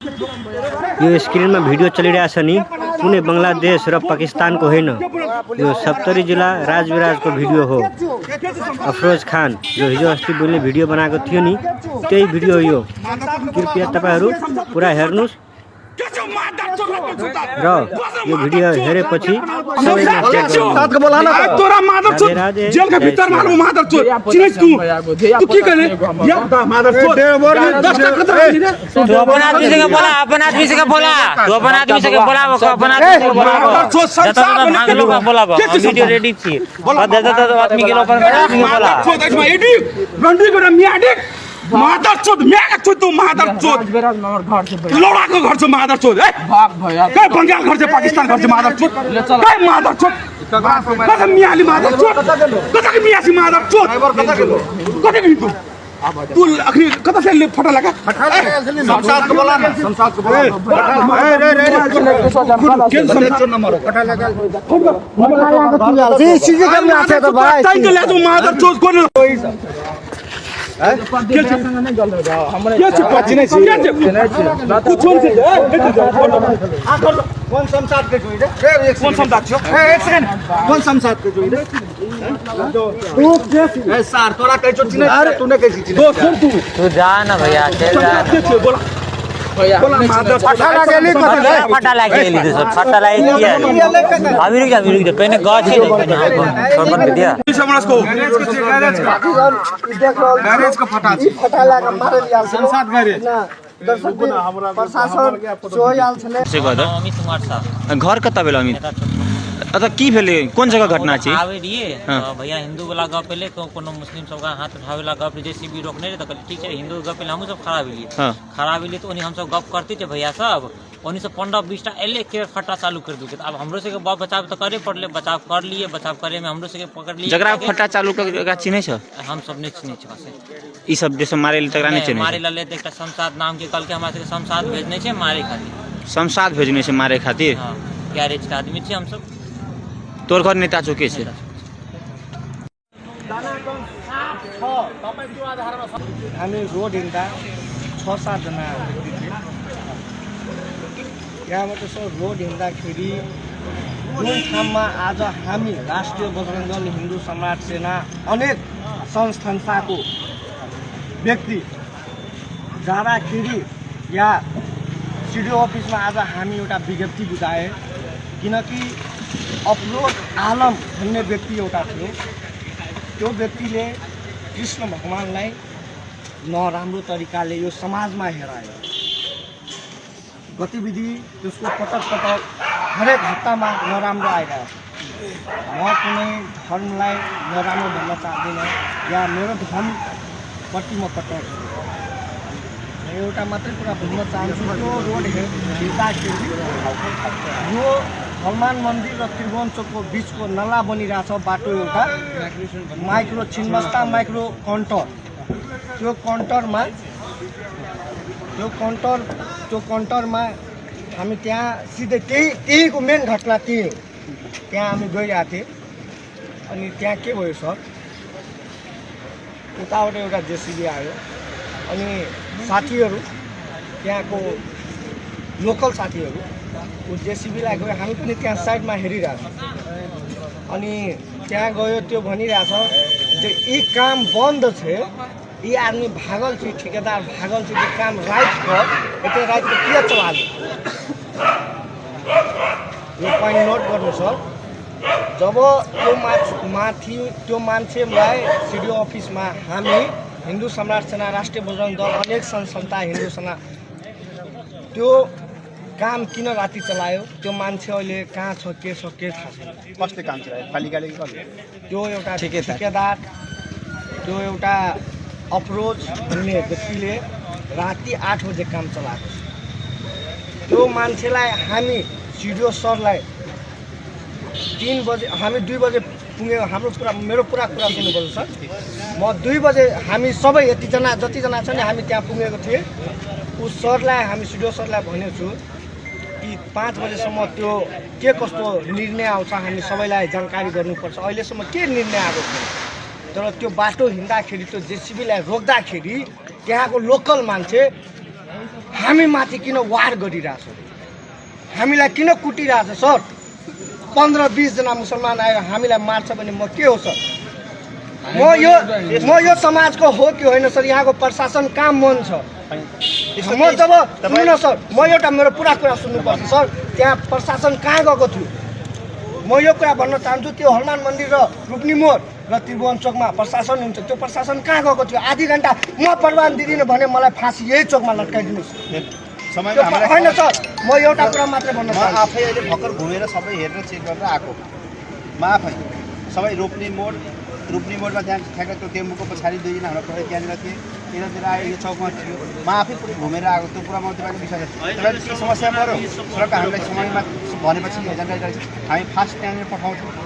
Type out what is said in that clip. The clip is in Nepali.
यो स्क्रिनमा भिडियो चलिरहेछ नि कुनै बङ्गलादेश र पाकिस्तानको होइन, यो सप्तरी जिल्ला राजविराजको भिडियो हो। अफरोज खान जो हिजो अस्ति बुझ्ने भिडियो बनाएको थियो नि त्यही भिडियो हो यो। कृपया तपाईहरू पुरा हेर्नुस् र यो भिडियो हेरेपछि जेलका भित्र मार्नु मादर चोर चिनेस तू के गर्ने या मादर चोर तू अपन आदमी से बोला, अपन आदमी से बोला, तू अपन आदमी से बोला, अपन आदमी से बोला, जता भाग लोग बोला वीडियो रेडी थी दादा आदमी के लोग पर बोला चोद इसमा एडी रन्डी गरे मियाडी मादर चोद म्याका चोद तू मादर चोद लौडाको घर छ मादर चोद है भाग भया के बंगाल घर छ पाकिस्तान घर छ मादर चोद के मादर चोद कता मियाली मादर चोद कता के मियासी मादर चोद कता के तू तू अखनी कता से ले फटा लगा संसाद को बोला ना संसाद को बोला के संसाद नंबर फटा लगा ये सीधे करने आते तो भाई टाइम ले तू मादर चोद को के संग गल हमरे के पचिनै छ कुछ से आखर कौन संसाद के जोइ रे कौन संसाद छ एक सेकंड कौन संसाद के जोइ रे तू के ए सर तोरा कह छ चिनै तूने कह छी दो तू जा ना भैया चल जा बोला भैया फटा लागेली फटा लागेली तो फटा लागे किया अभी रुक जा पहले गाछ है छोड़ दे दिया समाज को गैरेज का फटा लागे मारे लिया संसाद गैरेज प्रशासन सोयाल छले से गद अमित कुमार साहब घर कता भेल अमित अत की भेले कोन जगह घटना छी आवे दिए भैया हिंदू वाला गप पहले कोनो मुस्लिम सब का हाथ उठावे वाला गप जेसीबी रोकने रे त ठीक है हिंदू गप पहले हम सब खराब भेलिए खराब भेलिए तो उनी हम सब गप करते थे भैया सब उन्हीं से 15-20 टा एले के फटा चालू कर दूके अब हमरो से के बचाव तो करे पड़ले बचाव कर लिए बचाव करे में हमरो से के पकड़ लिए जगरा फटा चालू का चिन्है छ हम सब ने चिन्है छ बस ई सब देश मारे ले तकरा ने चिन्है मारे ला ले एकटा संसाद नाम के कल के हमरा से संसाद भेजने छे मारे खातिर संसाद भेजने से मारे खातिर हां गैरेज का आदमी छे हम सब तोर घर नेता चौके छे हामी रोड हिँड्दा 6-7 जना यहाँबाट सो रोड हिँड्दाखेरि जुन ठाउँमा आज हामी राष्ट्रिय बजरङ्ग दल हिन्दू सम्राट सेना अनेक संस्थाको व्यक्ति जाँदाखेरि या सिडिओ अफिसमा आज हामी एउटा विज्ञप्ति बुझाए किनकि अफरोज आलम भन्ने व्यक्ति एउटा थियो त्यो व्यक्तिले कृष्ण भगवानलाई नराम्रो तरिकाले यो समाजमा हेरायो गतिविधि त्यसको पटक हरेक हप्तामा नराम्रो आइरहेको म कुनै धर्मलाई नराम्रो भन्न चाहदिनँ या मेरो धर्मप्रति म कट्टर छु एउटा मात्रै कुरा भन्न चाहन्छु त्यो रोड हेर्दाखेरि यो हनुमान मन्दिर र त्रिभुवन चोकको बिचको नला बनिरहेछ बाटो एउटा माइक्रो छिन्मस्ता माइक्रो काउन्टर त्यो काउन्टरमा हामी त्यहाँ सिधै त्यहीको मेन घटना त्यही हो त्यहाँ हामी गइरहेको थियौँ अनि त्यहाँ के भयो सर उताबाट एउटा जेसीबी आयो अनि साथीहरू त्यहाँको लोकल साथीहरू ऊ जेसीबीलाई गयो हामी पनि त्यहाँ साइडमा हेरिरहेछौँ अनि त्यहाँ गयो त्यो भनिरहेछ जे यी काम बन्द छ ये आदमी भागल थी ठेकेदार भागल थी काम राइट कर ये राइट को किया चला दे यो पॉइंट नोट गर्नु सर जब त्यो मान्छेलाई सिडिओ अफिसमा हामी हिन्दू सम्राट सेना राष्ट्रिय बजरङ्ग दल अनेक संस्था हिन्दू सेना त्यो काम किन राति चलायो त्यो मान्छे अहिले कहाँ छ के थाहा छैन कसले काम चलायो पालिकाले त्यो एउटा ठेकेदार त्यो एउटा अफरोज भन्ने व्यक्तिले राति 8 बजे काम चलाएको छ त्यो मान्छेलाई हामी सिडिओ सरलाई 3 बजे हामी 2 बजे पुग्यो हाम्रो कुरा मेरो पुरा कुरा सुन्नुपर्छ सर म 2 बजे हामी सबै जतिजना छ नि हामी त्यहाँ पुगेको थिएँ उस सरलाई हामी सिडिओ सरलाई भनेको छु कि 5 बजेसम्म त्यो के कस्तो निर्णय आउँछ हामी सबैलाई जानकारी गर्नुपर्छ अहिलेसम्म के निर्णय आएको छैन तर त्यो बाटो हिँड्दाखेरि त्यो जेसीबीलाई रोक्दाखेरि त्यहाँको लोकल मान्छे हामी माथि किन वार गरिरहेछ हामीलाई किन कुटिरहेछ सर 15-20 जना मुसलमान आएर हामीलाई मार्छ भने म के हो सर म यो समाजको हो कि होइन सर यहाँको प्रशासन कहाँ मन छ म जब सुन्नु न सर म एउटा मेरो पुरा कुरा सुन्नुपर्छ सर त्यहाँ प्रशासन कहाँ गएको थियो म यो कुरा भन्न चाहन्छु त्यो हनुमान मन्दिर र रूपनी मोड र त्रिभुवन चोकमा प्रशासन हुन्छ त्यो प्रशासन कहाँ गएको थियो आधी घन्टा म परवान दिदिनँ भने मलाई फाँसी यही चोकमा लट्काइदिनुहोस् होइन सर म एउटा कुरा मात्रै भन्न चाहन्छु आफै अहिले भर्खर घुमेर सबै हेरेर चेक गरेर आएको म आफै सबै रोप्ने मोडमा त्यहाँ ठ्याक्क त्यो टेम्पोको पछाडि 2 जना हाम्रो तपाईँ त्यहाँनिर थिए यतातिर आयो यो चौकमा थियो म आफै घुमेर आएको त्यो कुरा म तपाईँको विषय तपाईँले के समस्या पऱ्यो सडक हामीलाई समयमा भनेपछि एजेन्डा हामी फास्ट त्यहाँनिर पठाउँछौँ